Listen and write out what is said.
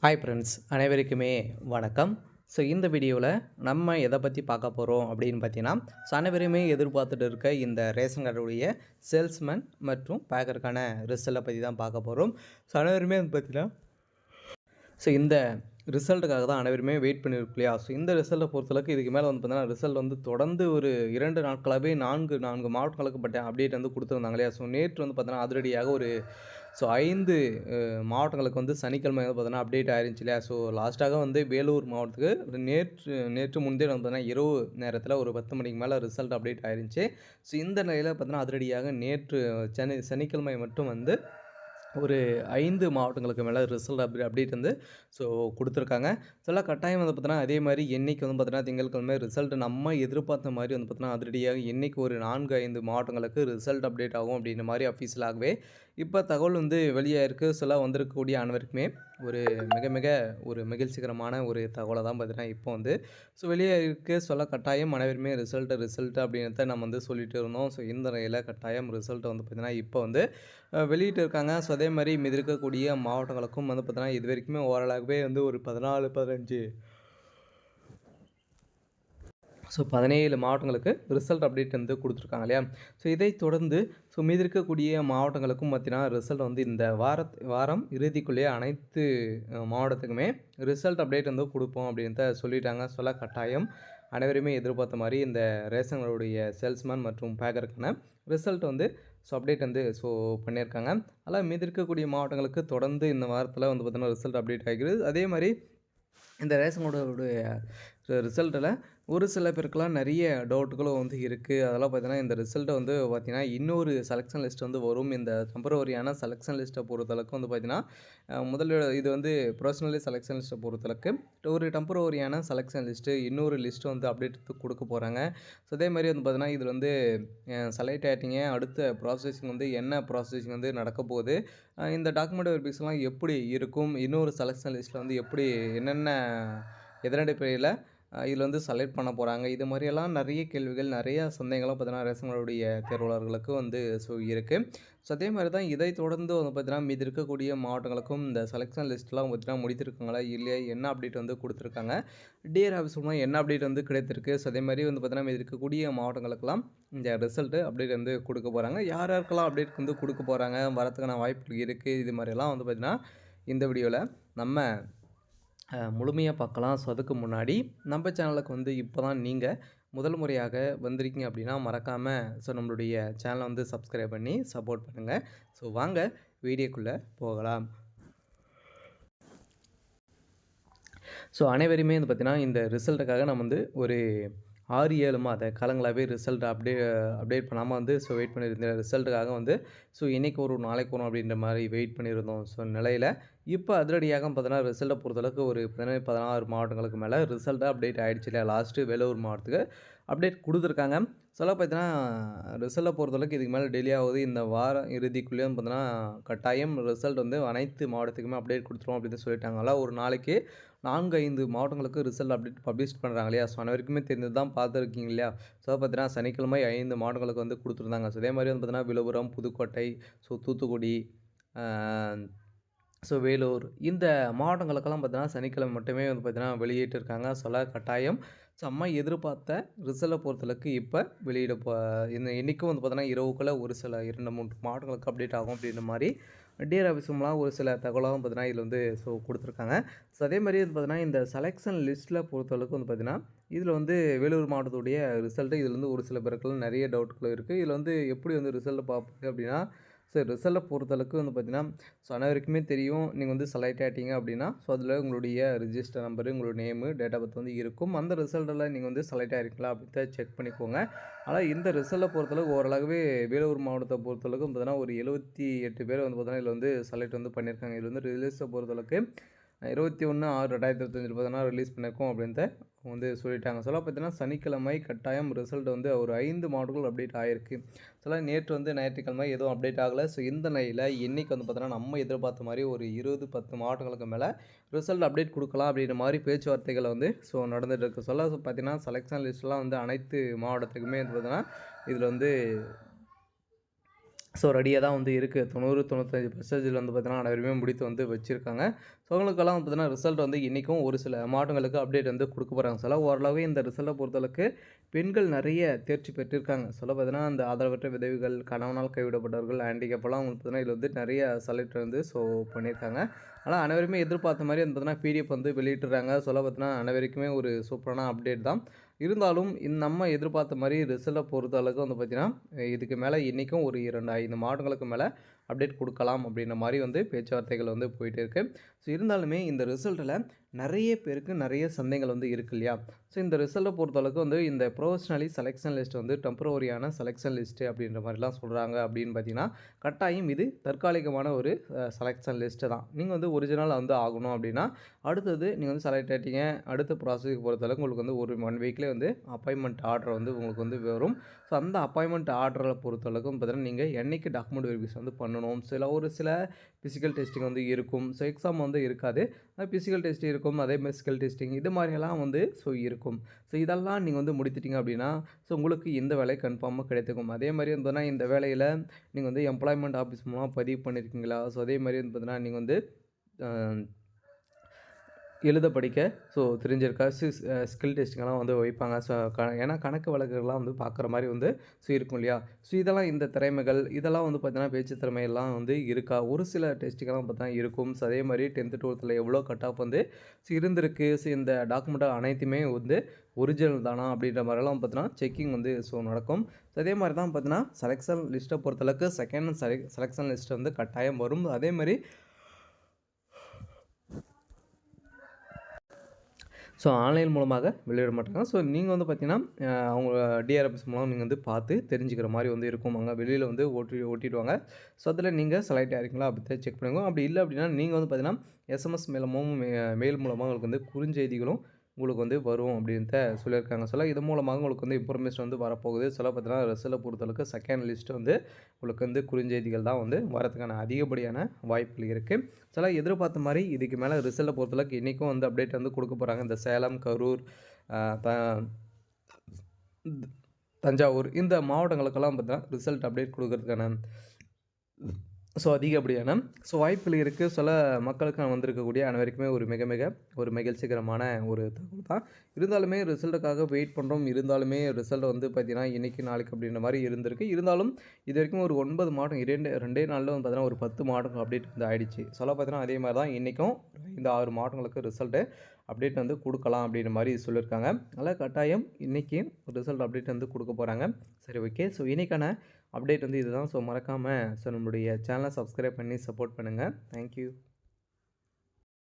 Hi friends, அனைவருக்குமே வணக்கம். So இந்த வீடியோவில் நம்ம எதை பற்றி பார்க்க போகிறோம் அப்படின்னு பார்த்தீங்கன்னா, அனைவருமே எதிர்பார்த்துட்டு இருக்க இந்த ரேஷன் கார்டுடைய சேல்ஸ்மேன் மற்றும் பேக்கருக்கான ரிசல்ட்டை பற்றி தான் பார்க்க போகிறோம். ஸோ அனைவருமே வந்து பார்த்தீங்கன்னா, ஸோ இந்த ரிசல்ட்டுக்காக தான் அனைவருமே வெயிட் பண்ணியிருக்கோம் இல்லையா? ஸோ இந்த ரிசல்ட்டை பொறுத்தளவுக்கு இதுக்கு மேலே வந்து பார்த்தீங்கன்னா, ரிசல்ட் வந்து தொடர்ந்து ஒரு 2 நாட்களாகவே 4 மாவட்டங்களுக்கு அப்டேட் வந்து கொடுத்துருந்தாங்க இல்லையா? ஸோ நேற்று வந்து பார்த்தீங்கன்னா, அதிரடியாக ஒரு 5 மாவட்டங்களுக்கு வந்து சனிக்கிழமை வந்து பார்த்தீங்கன்னா அப்டேட் ஆயிருந்துச்சு இல்லையா? ஸோ லாஸ்ட்டாக வந்து வேலூர் மாவட்டத்துக்கு நேற்று முன்தினம் வந்து பார்த்தீங்கன்னா, இரவு நேரத்தில் ஒரு 10 மணிக்கு மேலே ரிசல்ட் அப்டேட் ஆயிருந்துச்சு. ஸோ இந்த நிலையில் பார்த்தீங்கன்னா, அதிரடியாக நேற்று சனிக்கிழமை மட்டும் வந்து ஒரு 5 மாவட்டங்களுக்கு மேலே ரிசல்ட் அப்டேட் வந்து ஸோ கொடுத்துருக்காங்க. சில கட்டாயம் வந்து பார்த்தீங்கன்னா, அதே மாதிரி என்னைக்கு வந்து பார்த்தீங்கன்னா, திங்கட்கிழமை ரிசல்ட் நம்ம எதிர்பார்த்த மாதிரி வந்து பார்த்தீங்கன்னா, அதிரடியாக என்னைக்கு ஒரு 4, 5 மாவட்டங்களுக்கு ரிசல்ட் அப்டேட் ஆகும் அப்படின்ற மாதிரி அஃபீஷியலாகவே இப்போ தகவல் வந்து வெளியாயிருக்கு. சில வந்திருக்கக்கூடிய அனைவருக்குமே ஒரு மிக மிக ஒரு மகிழ்ச்சிகரமான ஒரு தகவலை தான் பார்த்தீங்கன்னா, இப்போ வந்து ஸோ வெளியாயிருக்கு. சொல்ல கட்டாயம் அனைவருமே ரிசல்ட் அப்படின்றத நம்ம வந்து சொல்லிட்டு இருந்தோம். ஸோ இந்த நிலையில் கட்டாயம் ரிசல்ட் வந்து பார்த்தீங்கன்னா, இப்போ வந்து வெளியிட்டு இருக்காங்க. ஸோ அதே மாதிரி மீதி இருக்கக்கூடிய மாவட்டங்களுக்கும் வந்து பார்த்தீங்கன்னா, இது வரைக்குமே ஓரளவுவே வந்து ஒரு 14, 15 ஸோ 17 மாவட்டங்களுக்கு ரிசல்ட் அப்டேட் வந்து கொடுத்துருக்காங்க இல்லையா? ஸோ இதைத் தொடர்ந்து மீதி இருக்கக்கூடிய மாவட்டங்களுக்கும் பார்த்தீங்கன்னா, ரிசல்ட் வந்து இந்த வாரம் இறுதிக்குள்ளேயே அனைத்து மாவட்டத்துக்குமே ரிசல்ட் அப்டேட் வந்து கொடுப்போம் அப்படின்றத சொல்லிட்டாங்க. சொல்ல கட்டாயம் அனைவருமே எதிர்பார்த்த மாதிரி இந்த ரேஷன்களுடைய சேல்ஸ்மேன் மற்றும் பேக்கருக்கான ரிசல்ட் வந்து அப்டேட் வந்து பண்ணியிருக்காங்க. அதனால் மீதி இருக்கக்கூடிய மாவட்டங்களுக்கு தொடர்ந்து இந்த வாரத்தில் வந்து பார்த்தீங்கன்னா ரிசல்ட் அப்டேட் ஆகிறது. அதே மாதிரி இந்த ரேஷன் கார்டுடைய ரிசல்ட்டில் ஒரு சில பேருக்குலாம் நிறைய டவுட்டுகளும் வந்து இருக்குது. அதெல்லாம் பார்த்தீங்கன்னா, இந்த ரிசல்ட்டை வந்து பார்த்தீங்கன்னா, இன்னொரு செலெக்ஷன் லிஸ்ட் வந்து வரும். இந்த டெம்பரவரியான செலெக்ஷன் லிஸ்ட்டை பொறுத்தளவுக்கு வந்து பார்த்தீங்கன்னா, முதல்ல இது வந்து பர்சனலி செலெக்ஷன் லிஸ்ட்டை பொறுத்தளவுக்கு ஒரு டெம்பரவரியான செலெக்ஷன் லிஸ்ட்டு, இன்னொரு லிஸ்ட்டு வந்து அப்டேட் கொடுக்க போகிறாங்க. ஸோ அதே மாதிரி வந்து பார்த்தீங்கன்னா, இதில் வந்து செலக்ட் ஆகிட்டீங்க, அடுத்த ப்ராசஸிங் வந்து என்ன ப்ராசஸிங் வந்து நடக்க போகுது, இந்த டாக்குமெண்ட் வெரிஃபிகேஷன்லாம் எப்படி இருக்கும், இன்னொரு செலெக்ஷன் லிஸ்ட்டில் வந்து எப்படி என்னென்ன எதன் அடிப்படையில் இதில் வந்து செலக்ட் பண்ண போகிறாங்க. இது மாதிரியெல்லாம் நிறைய கேள்விகள், நிறைய சந்தேகங்களும் பார்த்தீங்கன்னா ரேஷன்களுடைய தேர்வாளர்களுக்கு வந்து இருக்குது. ஸோ அதே மாதிரி தான் இதை தொடர்ந்து வந்து பார்த்தீங்கன்னா, மீதி இருக்கக்கூடிய மாவட்டங்களுக்கும் இந்த செலெக்ஷன் லிஸ்ட்லாம் பார்த்தீங்கன்னா முடித்திருக்காங்களா இல்லையா, என்ன அப்டேட் வந்து கொடுத்துருக்காங்க, டிஆர் ஆஃபீஸ் மூலமாக என்ன அப்டேட் வந்து கிடைத்திருக்கு. ஸோ அதே மாதிரி வந்து பார்த்தீங்கன்னா, மீதி இருக்கக்கூடிய மாவட்டங்களுக்கெல்லாம் இந்த ரிசல்ட்டு அப்டேட் வந்து கொடுக்க போகிறாங்க. யார் யாருக்கெல்லாம் அப்டேட் வந்து கொடுக்க போகிறாங்க, வரத்துக்கான வாய்ப்புகள் இருக்குது, இது மாதிரியெல்லாம் வந்து பார்த்தீங்கன்னா இந்த வீடியோவில் நம்ம முழுமையாக பார்க்கலாம். ஸோ அதுக்கு முன்னாடி நம்ம சேனலுக்கு வந்து இப்போ தான் நீங்கள் முதல் முறையாக வந்திருக்கீங்க அப்படின்னா மறக்காமல் நம்மளுடைய சேனலை வந்து சப்ஸ்கிரைப் பண்ணி சப்போர்ட் பண்ணுங்கள். ஸோ வாங்க வீடியோக்குள்ளே போகலாம். ஸோ அனைவருமே வந்து பார்த்திங்கன்னா, இந்த ரிசல்ட்டுக்காக நம்ம வந்து ஒரு 6, 7 மாத காலங்களாகவே ரிசல்ட் அப்டேட் பண்ணாமல் வந்து வெயிட் பண்ணியிருந்தேன். ரிசல்ட்டுக்காக வந்து இன்றைக்கி வரும், நாளைக்கு வரும் அப்படின்ற மாதிரி வெயிட் பண்ணியிருந்தோம். நிலையில் இப்போ அதிரடியாக பார்த்தீங்கன்னா, ரிசல்ட்டை பொறுத்தளவுக்கு ஒரு 15, 16 மாவட்டங்களுக்கு மேலே ரிசல்ட்டு அப்டேட் ஆகிடுச்சு இல்லையா? லாஸ்ட்டு வேலூர் மாவட்டத்துக்கு அப்டேட் கொடுத்துருக்காங்க. பார்த்தீங்கன்னா, ரிசல்ட்டை பொறுத்தளவுக்கு இதுக்கு மேலே டிலே ஆகுது. இந்த வாரம் இறுதிக்குள்ளேயே பார்த்தீங்கன்னா, கட்டாயம் ரிசல்ட் வந்து அனைத்து மாவட்டத்துக்குமே அப்டேட் கொடுத்துருவோம் அப்படின்னு சொல்லிட்டாங்களா. ஒரு நாளைக்கு 4, 5 மாவட்டங்களுக்கு ரிசல்ட் அப்டேட் பப்ளிஷ் பண்ணுறாங்க இல்லையா? அனைவருக்குமே தெரிஞ்சது தான், பார்த்துருக்கீங்க இல்லையா? பார்த்தீங்கன்னா, சனிக்கிழமை 5 மாவட்டங்களுக்கு வந்து கொடுத்துருந்தாங்க. அதே மாதிரி வந்து பார்த்தீங்கன்னா, விழுப்புரம், புதுக்கோட்டை, தூத்துக்குடி, வேலூர், இந்த மாவட்டங்களுக்கெல்லாம் பார்த்தீங்கன்னா சனிக்கிழமை மட்டுமே வந்து பார்த்தீங்கன்னா வெளியிட்டிருக்காங்க. கட்டாயம் செம்ம எதிர்பார்த்த ரிசல்ட்டை பொறுத்தளவுக்கு இப்போ வெளியிட இந்த இன்றைக்கும் வந்து பார்த்தீங்கன்னா இரவுக்குள்ளே ஒரு சில 2, 3 மாவட்டங்களுக்கு அப்டேட் ஆகும் அப்படின்ற மாதிரி டிஆர் ஆஃபீஸும்லாம் ஒரு சில தகவலாகவும் பார்த்தீங்கன்னா இதில் வந்து கொடுத்துருக்காங்க. அதே மாதிரி வந்து பார்த்தீங்கன்னா, இந்த செலெக்ஷன் லிஸ்ட்டில் பொறுத்தளவுக்கு வந்து பார்த்தீங்கன்னா, இதில் வந்து வேலூர் மாவட்டத்துடைய ரிசல்ட்டு இதில் வந்து ஒரு சில பேருக்குலாம் நிறைய டவுட்கள் இருக்குது. இதில் வந்து எப்படி வந்து ரிசல்ட்டை பார்ப்பாங்க அப்படின்னா, ரிசல்ட்டை பொறுத்தளவுக்கு வந்து பார்த்தீங்கன்னா, அனைவருக்குமே தெரியும், நீங்கள் வந்து செலக்ட் ஆகிட்டீங்க அப்படின்னா, அதில் உங்களுடைய ரிஜிஸ்டர் நம்பரு, உங்களோட நேமு, டேட் ஆஃப் பர்த் வந்து இருக்கும். அந்த ரிசல்ட்டில் நீங்கள் வந்து செலக்ட் ஆகிருக்கீங்களா அப்படின்றத செக் பண்ணிக்கோங்க. ஆனால் இந்த ரிசல்ட்டை பொறுத்தளவுக்கு ஓரளவுவே வேலூர் மாவட்டத்தை பொறுத்தளவுக்கு பார்த்தீங்கன்னா, ஒரு 78 பேர் வந்து பார்த்தீங்கன்னா இதில் வந்து செலக்ட் வந்து பண்ணியிருக்காங்க. இதில் வந்து ரிலீஸை பொறுத்தளவுக்கு 21/6/2025 பார்த்தீங்கன்னா ரிலீஸ் பண்ணியிருக்கோம் அப்படின்ட்டு வந்து சொல்லிட்டாங்க. பார்த்தீங்கன்னா, சனிக்கிழமை கட்டாயம் ரிசல்ட் வந்து ஒரு 5 மாவட்டங்கள் அப்டேட் ஆகிருக்கு. நேற்று வந்து ஞாயிற்றுக்கிழமை எதுவும் அப்டேட் ஆகலை. இந்த நிலையில் இன்றைக்கி வந்து பார்த்தீங்கன்னா, நம்ம எதிர்பார்த்த மாதிரி ஒரு 20, 10 மாவட்டங்களுக்கு மேலே ரிசல்ட் அப்டேட் கொடுக்கலாம் அப்படின்ற மாதிரி பேச்சுவார்த்தைகள் வந்து நடந்துகிட்டு இருக்குது. பார்த்தீங்கன்னா, செலெக்ஷன் லிஸ்ட்லாம் வந்து அனைத்து மாவட்டத்துக்குமே வந்து பார்த்தீங்கன்னா இதில் வந்து ஸோ ரெடியாக தான் வந்து இருக்குது. 90, 95% வந்து பார்த்தீங்கன்னா அனைவருமே முடித்து வந்து வச்சிருக்காங்க. ஸோ அவங்களுக்கெல்லாம் வந்து பார்த்தீங்கன்னா ரிசல்ட் வந்து இன்றைக்கும் ஒரு சில மாவட்டங்களுக்கு அப்டேட் வந்து குடுக்க போறாங்க. ஓரளவு இந்த ரிசல்ட்ட பொறுத்தளவுக்கு பெண்கள் நெறைய தேர்ச்சி பெற்றிருக்காங்க. பார்த்தீங்கன்னா, அந்த ஆதரவற்ற விதவைகள், கணவனால் கைவிடப்பட்டவர்கள், ஹேண்டிகேப்லாம் அவங்களுக்கு பார்த்தீங்கன்னா இதில வந்து நெறைய செலக்ட் வந்து பண்ணியிருக்காங்க. ஆனா அனைவருமே எதிர்பார்த்த மாரி வந்து பார்த்தீங்கன்னா பிடிஎஃப் வந்து வெளியிட்டுறாங்க. பார்த்தீங்கன்னா அனைவருக்குமே ஒரு சூப்பரான அப்டேட் தான். இருந்தாலும் நம்ம எதிர்பார்த்த மாரி ரிசல்ட்ட பொறுத்த அளவுக்கு வந்து பார்த்தீங்கன்னா, இதுக்கு மேல இன்னைக்கும் ஒரு 2, 5 மாதங்களுக்கு மேல அப்டேட் குடுக்கலாம் அப்படின்ற மாரி வந்து பேச்சுவார்த்தைகள் வந்து போயிட்டு இருக்கு. இருந்தாலுமே இந்த ரிசல்ட்ல நெறைய பேருக்கு நெறைய சந்தேகங்கள் வந்து இருக்கு இல்லையா? இந்த ரிசல்ட்ட பொறுத்தளவுக்கு வந்து இந்த ப்ரொஃபஷனலி செலக்ஷன் லிஸ்ட் வந்து டெம்பரவரியான செலக்ஷன் லிஸ்ட் அப்படின்ற மாரிலாம் சொல்றாங்க அப்படின்னு பார்த்தீங்கன்னா, கட்டாயம் இது தற்காலிகமான ஒரு செலக்ஷன் லிஸ்ட் தான். நீங்க வந்து ஒரிஜினல் வந்து ஆகணும் அப்படின்னா, அடுத்தது நீங்க வந்து செலக்ட் ஆயிட்டீங்க. அடுத்த ப்ராசஸ்க்கு பொறுத்தளவுக்கு உங்களுக்கு வந்து ஒரு 1 வீக்லயே வந்து அப்பாயின்ட்மென்ட் ஆர்டர் வந்து உங்களுக்கு வந்து வரும். அந்த அப்பாயின்ட்மென்ட் ஆர்டர பொறுத்தளவுக்கு பார்த்தீங்கன்னா, நீங்க என்னைக்கு டாக்குமெண்ட் வெரிஃபிகேஷன் வந்து பண்ணணும். ஒரு சில பிசிக்கல் டெஸ்டிங் வந்து இருக்கும். எக்ஸாம் வந்து இருக்காது. பிசிக்கல் டெஸ்ட் இருக்கும். அதேமாதிரி ஸ்கில் டெஸ்டிங் இது மாதிரியெல்லாம் வந்து இருக்கும். இதெல்லாம் நீங்க வந்து முடித்துட்டீங்க அப்படின்னா, உங்களுக்கு இந்த வேலை கன்ஃபார்மா கிடைத்துக்கும். அதே மாரி வந்து பார்த்தீங்கன்னா, இந்த வேலையில நீங்க வந்து எம்ப்ளாய்மென்ட் ஆஃபீஸ் மூலமா பதிவு பண்ணியிருக்கீங்களா? அதே மாரி வந்து பார்த்தீங்கன்னா, நீங்க வந்து அ எழுத படிக்க தெரிஞ்சிருக்கா? ஸ்கில் டெஸ்டிங்கெல்லாம் வந்து வைப்பாங்க. ஏன்னா கணக்கு வழக்குகள்லாம் வந்து பார்க்குற மாரி வந்து இருக்கும் இல்லையா? இதெல்லாம் இந்த திறமைகள் இதெல்லாம் வந்து பார்த்தீங்கன்னா, பேச்சு திறமையெல்லாம் வந்து இருக்கா? ஒரு சில டெஸ்ட்டுக்கெல்லாம் பார்த்தீங்கன்னா இருக்கும். அதே மாரி 10த், 12த்தில் எவ்வளோ கட் ஆஃப் வந்து இருந்திருக்கு. இந்த டாக்குமெண்ட் அனைத்துமே வந்து ஒரிஜினல் தானா? அப்படின்ற மாரிலாம் பார்த்தீங்கன்னா, செக்கிங் வந்து நடக்கும். அதே மாரி தான் பார்த்தீங்கன்னா, செலக்ஷன் லிஸ்ட்ட பொறுத்தளவுக்கு செகண்ட் செலக்ஷன் லிஸ்ட் வந்து கட்டாயம் வரும். அதே மாரி ஆன்லைன் மூலமாக வெளியிட மாட்டாங்க. நீங்க வந்து பார்த்தீங்கன்னா, அவங்க டிஆர்எஃப்எஸ் மூலம் நீங்க வந்து பார்த்து தெரிஞ்சுக்கிற மாரி வந்து இருக்கும். அங்க வெளியில வந்து ஒட்டிடுவாங்க. அதில நீங்க செலக்ட் ஆயிருக்கீங்களா? அப்படி செக் பண்ணிக்கோங்க. அப்படி இல்ல அப்படின்னா, நீங்க வந்து பார்த்தீங்கன்னா, எஸ்எம்எஸ் மூலமும் மெயில் மூலமா உங்களுக்கு வந்து குறுஞ்செய்திகளும் உங்களுக்கு வந்து வரும் அப்படின்ட்டு சொல்லியிருக்காங்க. இது மூலமாக உங்களுக்கு வந்து இன்ஃபர்மேஷன் வந்து வரப்போகுது. பார்த்தீங்கன்னா, ரிசல்ட்ட பொறுத்தளவுக்கு செகண்ட் லிஸ்ட் வந்து உங்களுக்கு வந்து குறுஞ்செய்திகள் தான் வந்து வரதுக்கான அதிகப்படியான வாய்ப்புகள் இருக்கு. எதிர்பார்த்த மாரி இதுக்கு மேல ரிசல்ட்ட பொறுத்தளவுக்கு இன்னைக்கும் வந்து அப்டேட் வந்து குடுக்க போறாங்க. இந்த சேலம், கரூர், அ த தஞ்சாவூர் இந்த மாவட்டங்களுக்கெல்லாம் பார்த்தீங்கன்னா, ரிசல்ட் அப்டேட் குடுக்கறதுக்கான அதிகப்படியான வாய்ப்புகள் இருக்கு. மக்களுக்கு வந்திருக்கக்கூடிய அனைவருக்குமே ஒரு மிக மிக ஒரு மகிழ்ச்சிகரமான ஒரு தகவல் தான். இருந்தாலுமே ரிசல்ட்டுக்காக வெயிட் பண்ணுறோம். இருந்தாலுமே ரிசல்ட் வந்து பார்த்தீங்கன்னா, இன்னைக்கு நாளைக்கு அப்படின்ற மாரி இருந்திருக்கு. இருந்தாலும் இதுவரைக்கும் ஒரு 9 மாவட்டம் 2 நாள்ல வந்து பார்த்தீங்கன்னா, ஒரு 10 மாவட்டம் அப்டேட் வந்து ஆயிடுச்சு. பார்த்தீங்கன்னா, அதே மாரி தான் இன்னைக்கும் 5, 6 மாவட்டங்களுக்கு ரிசல்ட்டு அப்டேட் வந்து குடுக்கலாம் அப்படின்ற மாரி சொல்லியிருக்காங்க. அதனால கட்டாயம் இன்னைக்கு ரிசல்ட் அப்டேட் வந்து குடுக்க போறாங்க. சரி ஓகே. இன்னைக்கான அப்டேட் வந்து இதுதான். மறக்காம நம்மளுடைய சேனலை சப்ஸ்கிரைப் பண்ணி சப்போர்ட் பண்ணுங்க. Thank you.